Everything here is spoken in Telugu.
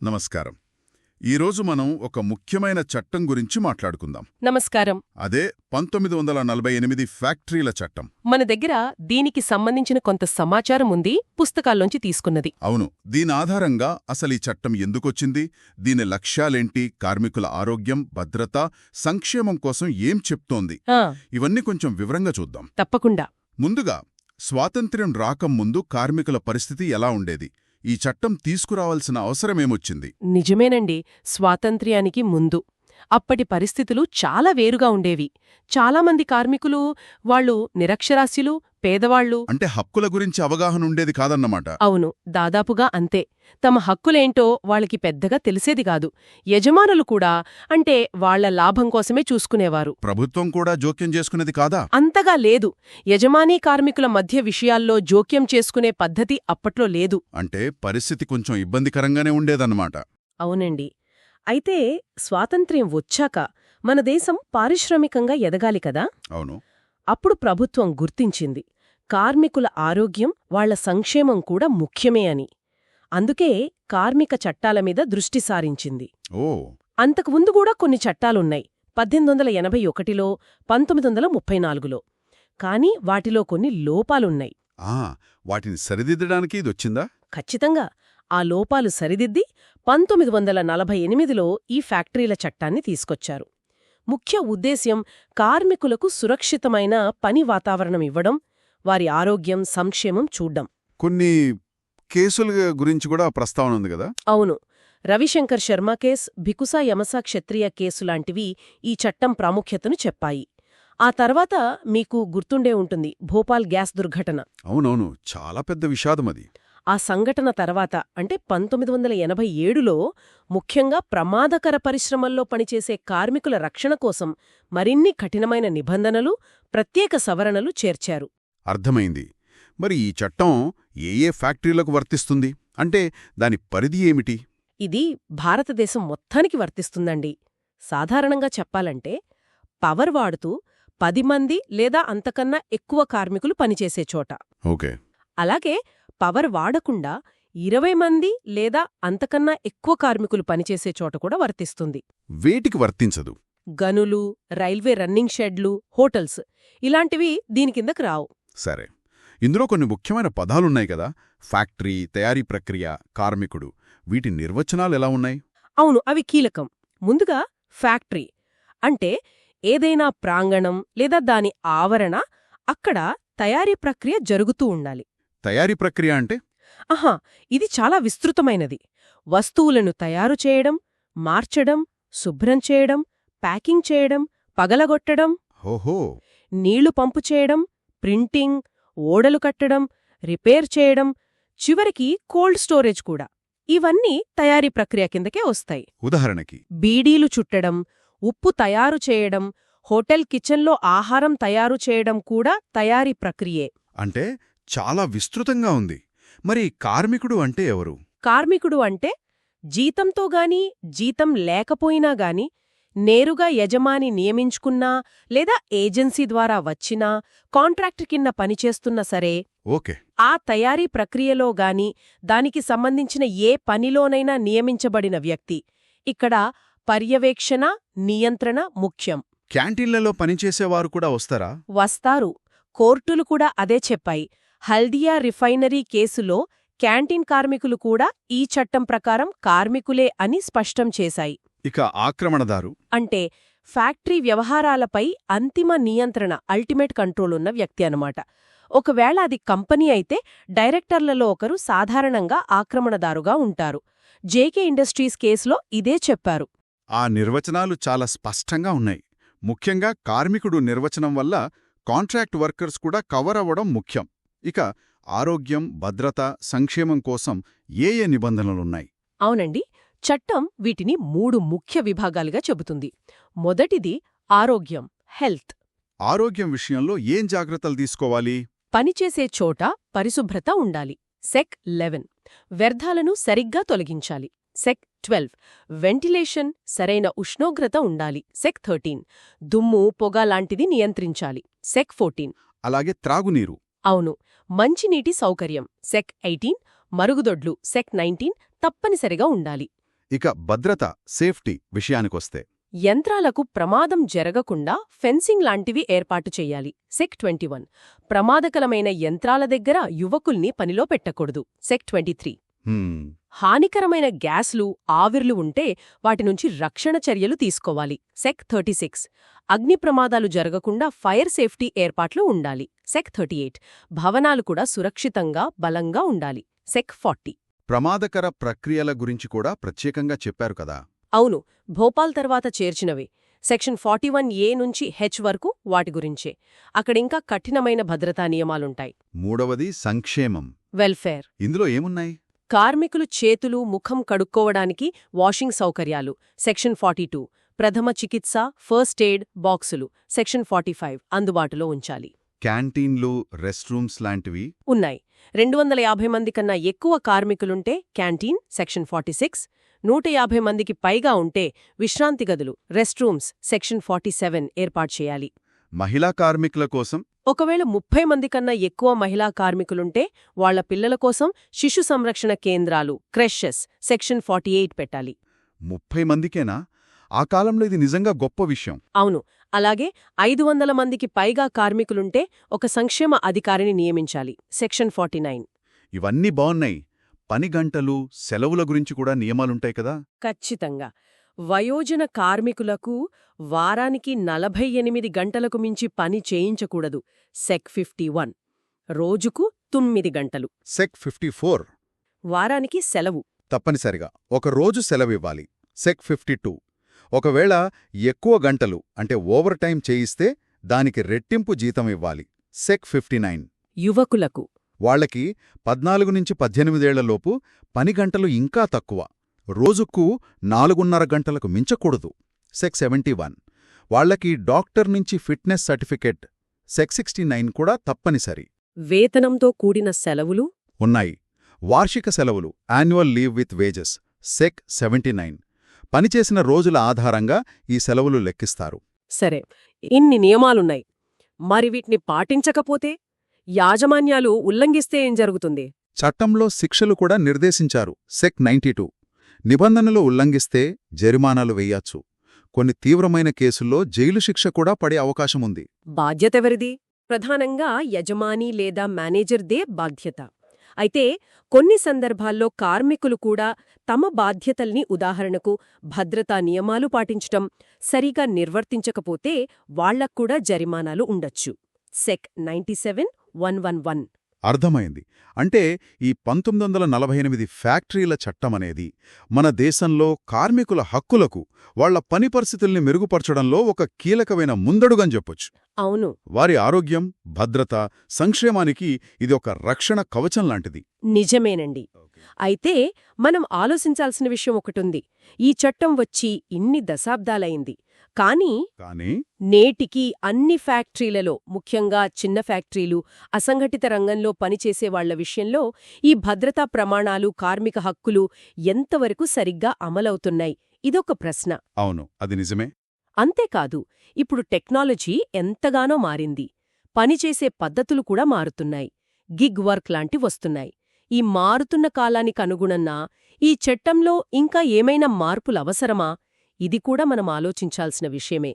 నమస్కారం. ఈరోజు మనం ఒక ముఖ్యమైన చట్టం గురించి మాట్లాడుకుందాం. నమస్కారం. అదే 1948 ఫ్యాక్టరీల చట్టం. మన దగ్గర దీనికి సంబంధించిన కొంత సమాచారం ఉంది, పుస్తకాల్లోంచి తీసుకున్నది. అవును. దీని ఆధారంగా అసలు ఈ చట్టం ఎందుకొచ్చింది, దీని లక్ష్యాలేంటి, కార్మికుల ఆరోగ్యం, భద్రత, సంక్షేమం కోసం ఏం చెప్తోంది, ఇవన్నీ కొంచెం వివరంగా చూద్దాం. తప్పకుండా. ముందుగా, స్వాతంత్ర్యం రాకముందు కార్మికుల పరిస్థితి ఎలా ఉండేది, ఈ చట్టం తీసుకురావాల్సిన అవసరమేమొచ్చింది? నిజమేనండి. స్వాతంత్ర్యానికి ముందు అప్పటి పరిస్థితులు చాలా వేరుగా ఉండేవి. చాలామంది కార్మికులు వాళ్ళు నిరక్షరాస్యులు, పేదవాళ్లు. అంటే హక్కుల గురించి అవగాహన ఉండేది కాదన్నమాట. అవును, దాదాపుగా అంతే. తమ హక్కులేంటో వాళ్ళకి పెద్దగా తెలిసేది కాదు. యజమానులు కూడా అంటే వాళ్ల లాభం కోసమే చూసుకునేవారు. ప్రభుత్వం కూడా జోక్యం చేసుకునేది కాదా? అంతగా లేదు. యజమానీ కార్మికుల మధ్య విషయాల్లో జోక్యం చేసుకునే పద్ధతి అప్పట్లో లేదు. అంటే పరిస్థితి కొంచెం ఇబ్బందికరంగానే ఉండేదన్నమాట. అవునండి. అయితే స్వాతంత్ర్యం వచ్చాక మన దేశం పారిశ్రామికంగా ఎదగాలి కదా. అవును. అప్పుడు ప్రభుత్వం గుర్తించింది కార్మికుల ఆరోగ్యం, వాళ్ల సంక్షేమం కూడా ముఖ్యమే అని. అందుకే కార్మిక చట్టాల మీద దృష్టి సారించింది. ఓ. అంతకుముందు కూడా కొన్ని చట్టాలున్నాయి, 1881లో, 1934లో. కానీ వాటిలో కొన్ని లోపాలున్నాయి. వాటిని సరిదిద్దడానికి ఇదొచ్చిందా? ఖచ్చితంగా. ఆ లోపాలు సరిదిద్ది 1948లో ఈ ఫ్యాక్టరీల చట్టాన్ని తీసుకొచ్చారు. ముఖ్య ఉద్దేశ్యం కార్మికులకు సురక్షితమైన పని వాతావరణం ఇవ్వడం, వారి ఆరోగ్యం, సంక్షేమం చూడ్డం. కొన్ని కేసుల గురించి కూడా ప్రస్తావన ఉంది కదా? అవును. రవిశంకర్ శర్మ కేస్, భికుసా యమసా క్షత్రియ కేసులాంటివి ఈ చట్టం ప్రాముఖ్యతను చెప్పాయి. ఆ తర్వాత మీకు గుర్తుండే ఉంటుంది భోపాల్ గ్యాస్ దుర్ఘటన. అవునవును, చాలా పెద్ద విషాదమది. ఆ సంఘటన తర్వాత అంటే 1987లో ముఖ్యంగా ప్రమాదకర పరిశ్రమల్లో పనిచేసే కార్మికుల రక్షణ కోసం మరిన్ని కఠినమైన నిబంధనలు, ప్రత్యేక సవరణలు చేర్చారు. అర్థమైంది. మరి ఈ చట్టం ఏ ఫ్యాక్టరీలకు వర్తిస్తుంది? అంటే దాని పరిధి ఏమిటి? ఇది భారతదేశం మొత్తానికి వర్తిస్తుందండి. సాధారణంగా చెప్పాలంటే పవర్ వాడుతూ 10 మంది లేదా అంతకన్నా ఎక్కువ కార్మికులు పనిచేసే చోట. ఓకే. అలాగే పవర్ వాడకుండా 20 మంది లేదా అంతకన్నా ఎక్కువ కార్మికులు పనిచేసే చోట కూడా వర్తిస్తుంది. వేటికి వర్తించదు? గనులు, రైల్వే రన్నింగ్ షెడ్లు, హోటల్స్ ఇలాంటివి దీని కిందకు రావు. సరే. ఇందులో కొన్ని ముఖ్యమైన పదాలున్నాయి కదా: ఫ్యాక్టరీ, తయారీ ప్రక్రియ, కార్మికుడు. వీటి నిర్వచనాలెలా ఉన్నాయి? అవును, అవి కీలకం. ముందుగా ఫ్యాక్టరీ అంటే ఏదైనా ప్రాంగణం లేదా దాని ఆవరణ, అక్కడ తయారీ ప్రక్రియ జరుగుతూ ఉండాలి. తయారీ ప్రక్రియ అంటే? ఇది చాలా విస్తృతమైనది. వస్తువులను తయారు చేయడం, మార్చడం, శుభ్రం చేయడం, ప్యాకింగ్ చేయడం, పగలగొట్టడం, నీళ్లు పంపు చేయడం, ప్రింటింగ్, ఓడలు కట్టడం, రిపేర్ చేయడం, చివరికి కోల్డ్ స్టోరేజ్ కూడా. ఇవన్నీ తయారీ ప్రక్రియ కిందకే వస్తాయి. ఉదాహరణకి బీడీలు చుట్టడం, ఉప్పు తయారు చేయడం, హోటల్ కిచెన్లో ఆహారం తయారు చేయడం కూడా తయారీ ప్రక్రియే. అంటే చాలా విస్తృతంగా ఉంది. మరి కార్మికుడు అంటే ఎవరు? కార్మికుడు అంటే జీతంతో గాని, జీతం లేకపోయినా గాని, నేరుగా యజమాని నియమించుకున్నా లేదా ఏజెన్సీ ద్వారా వచ్చినా, కాంట్రాక్ట్ కింద పనిచేస్తున్నా సరే, ఓకే, ఆ తయారీ ప్రక్రియలో గాని దానికి సంబంధించిన ఏ పనిలోనైనా నియమించబడిన వ్యక్తి. ఇక్కడ పర్యవేక్షణ, నియంత్రణ ముఖ్యం. క్యాంటీన్లలో పనిచేసేవారు కూడా వస్తారా? వస్తారు. కోర్టులు కూడా అదే చెప్పాయి. హల్దియా రిఫైనరీ కేసులో క్యాంటీన్ కార్మికులు కూడా ఈ చట్టం ప్రకారం కార్మికులే అని స్పష్టం చేశాయి. ఇక ఆక్రమణదారు అంటే ఫ్యాక్టరీ వ్యవహారాలపై అంతిమ నియంత్రణ, అల్టిమేట్ కంట్రోల్ ఉన్న వ్యక్తి అన్నమాట. ఒకవేళ అది కంపెనీ అయితే డైరెక్టర్లలో ఒకరు సాధారణంగా ఆక్రమణదారుగా ఉంటారు. జేకే ఇండస్ట్రీస్ కేసులో ఇదే చెప్పారు. ఆ నిర్వచనాలు చాలా స్పష్టంగా ఉన్నాయి. ముఖ్యంగా కార్మికుడు నిర్వచనం వల్ల కాంట్రాక్ట్ వర్కర్స్ కూడా కవర్ అవ్వడం ముఖ్యం. ఇక ఆరోగ్యం, భద్రత, సంక్షేమం కోసం ఏ నిబంధనలున్నాయి? అవునండి, చట్టం వీటిని 3 ముఖ్య విభాగాలుగా చెబుతుంది. మొదటిది ఆరోగ్యం, హెల్త్. ఆరోగ్యం విషయంలో ఏం జాగ్రత్తలు తీసుకోవాలి? పనిచేసే చోట పరిశుభ్రత ఉండాలి. సెక్ 11. వ్యర్థాలను సరిగ్గా తొలగించాలి. సెక్ 12. వెంటిలేషన్, సరైన ఉష్ణోగ్రత ఉండాలి. సెక్ 13. దుమ్ము, పొగ లాంటిది నియంత్రించాలి. సెక్ 14. అలాగే త్రాగునీరు. అవును, మంచినీటి సౌకర్యం. సెక్ 18. మరుగుదొడ్లు సెక్ 19 తప్పనిసరిగా ఉండాలి. ఇక భద్రత, సేఫ్టీ విషయానికొస్తే యంత్రాలకు ప్రమాదం జరగకుండా ఫెన్సింగ్ లాంటివి ఏర్పాటు చెయ్యాలి. సెక్ 21 ప్రమాదకరమైన యంత్రాల దగ్గర యువకుల్ని పనిలో పెట్టకూడదు. సెక్ 23 హ్మ్, హానికరమైన గ్యాస్లు, ఆవిర్లు ఉంటే వాటి నుంచి రక్షణ చర్యలు తీసుకోవాలి. సెక్ 36 అగ్ని ప్రమాదాలు జరగకుండా ఫైర్ సేఫ్టీ ఏర్పాట్లు ఉండాలి. సెక్ 38 భవనాలు కూడా సురక్షితంగా, బలంగా ఉండాలి. సెక్ 40 ప్రమాదకర ప్రక్రియల గురించి కూడా ప్రత్యేకంగా చెప్పారు కదా. అవును, భోపాల్ తర్వాత చేర్చినవే. సెక్షన్ 41A నుంచి హెచ్ వరకు వాటి గురించే. అక్కడింకా కఠినమైన భద్రతా నియమాలుంటాయి. మూడవది సంక్షేమం. వెల్ఫేర్ ఇందులో ఏమున్నాయి? కార్మికులు చేతులు, ముఖం కడుక్కోవడానికి వాషింగ్ సౌకర్యాలు. సెక్షన్ 42 ప్రథమ చికిత్స, ఫస్ట్ ఎయిడ్ బాక్సులు. సెక్షన్ 45 అందుబాటులో ఉంచాలి. క్యాంటీన్లు, రెస్ట్ రూమ్స్ లాంటివి ఉన్నాయి. 250 మంది కన్నా ఎక్కువ కార్మికులుంటే క్యాంటీన్. సెక్షన్ 46 150 మందికి పైగా ఉంటే విశ్రాంతి గదులు, రెస్ట్ రూమ్స్. సెక్షన్ 47 ఏర్పాటు చేయాలి. మహిళా కార్మికుల కోసం ఒకవేళ 30 మంది కన్నా ఎక్కువ మహిళా కార్మికులుంటే వాళ్ల పిల్లల కోసం శిశు సంరక్షణ కేంద్రాలు, క్రెషెస్. సెక్షన్ 48 పెట్టాలి. 30 మందికేనా? ఆ కాలంలో ఇది నిజంగా గొప్ప విషయం. అవును. అలాగే 500 మందికి పైగా కార్మికులుంటే ఒక సంక్షేమ అధికారిని నియమించాలి. సెక్షన్ 49 ఇవన్నీ బావున్నాయి. పని గంటలు, సెలవుల గురించి కూడా నియమాలుంటాయి కదా. ఖచ్చితంగా. వయోజన కార్మికులకు వారానికి 48 గంటలకు మించి పని చేయించకూడదు. సెక్ 51 రోజుకు 9 గంటలు. సెక్ 54 వారానికి సెలవు. తప్పనిసరిగా ఒక రోజు సెలవివ్వాలి. సెక్ 52 ఒకవేళ ఎక్కువ గంటలు అంటే ఓవర్ టైం చేయిస్తే దానికి రెట్టింపు జీతం ఇవ్వాలి. సెక్ 59 యువకులకు వాళ్లకి 14 నుంచి 18 ఏళ్లలోపు పని గంటలు ఇంకా తక్కువ. రోజుకు 4.5 గంటలకు మించకూడదు. సెక్ 71 వాళ్లకి డాక్టర్ నుంచి ఫిట్నెస్ సర్టిఫికెట్. సెక్ 69 కూడా తప్పనిసరి. వేతనంతో కూడిన సెలవులు ఉన్నాయి. వార్షిక సెలవులు, annual leave with wages. Sec 79 పనిచేసిన రోజుల ఆధారంగా ఈ సెలవులు లెక్కిస్తారు. సరే, ఇన్ని నియమాలున్నాయి. మరి వీటిని పాటించకపోతే, యాజమాన్యాలు ఉల్లంఘిస్తే ఏం జరుగుతుంది? చట్టంలో శిక్షలు కూడా నిర్దేశించారు. సెక్ 92 నిబంధనలు ఉల్లంఘిస్తే జరిమానాలు వెయ్యొచ్చు. కొన్ని తీవ్రమైన కేసుల్లో జైలు శిక్ష కూడా పడే అవకాశముంది. బాధ్యతెవరిది? ప్రధానంగా యజమాని లేదా మేనేజర్దే బాధ్యత. అయితే కొన్ని సందర్భాల్లో కార్మికులు కూడా తమ బాధ్యతల్ని, ఉదాహరణకు భద్రతా నియమాలు పాటించటం, సరిగా నిర్వర్తించకపోతే వాళ్లక్కూడా జరిమానాలు ఉండొచ్చు. సెక్ 97(111) అర్థమైంది. అంటే ఈ 1948 ఫ్యాక్టరీల చట్టమనేది మన దేశంలో కార్మికుల హక్కులకు, వాళ్ల పని పరిస్థితుల్ని మెరుగుపరచడంలో ఒక కీలకమైన ముందడుగని చెప్పొచ్చు. అవును. వారి ఆరోగ్యం, భద్రత, సంక్షేమానికి ఇది ఒక రక్షణ కవచం లాంటిది. నిజమేనండి. అయితే మనం ఆలోచించాల్సిన విషయం ఒకటుంది. ఈ చట్టం వచ్చి ఇన్ని దశాబ్దాలైంది. కానీ నేటికి అన్ని ఫ్యాక్టరీలలో, ముఖ్యంగా చిన్న ఫ్యాక్టరీలు, అసంఘటిత రంగంలో పనిచేసేవాళ్ల విషయంలో ఈ భద్రతా ప్రమాణాలు, కార్మిక హక్కులు ఎంతవరకు సరిగ్గా అమలవుతున్నాయి? ఇదొక ప్రశ్న. అవును, అది నిజమే. అంతేకాదు, ఇప్పుడు టెక్నాలజీ ఎంతగానో మారింది. పనిచేసే పద్ధతులు కూడా మారుతున్నాయి. గిగ్ వర్క్ లాంటి వస్తున్నాయి. ఈ మారుతున్న కాలానికనుగుణంగా ఈ చట్టంలో ఇంకా ఏమైనా మార్పులవసరమా? ఇది కూడా మనం ఆలోచించాల్సిన విషయమే.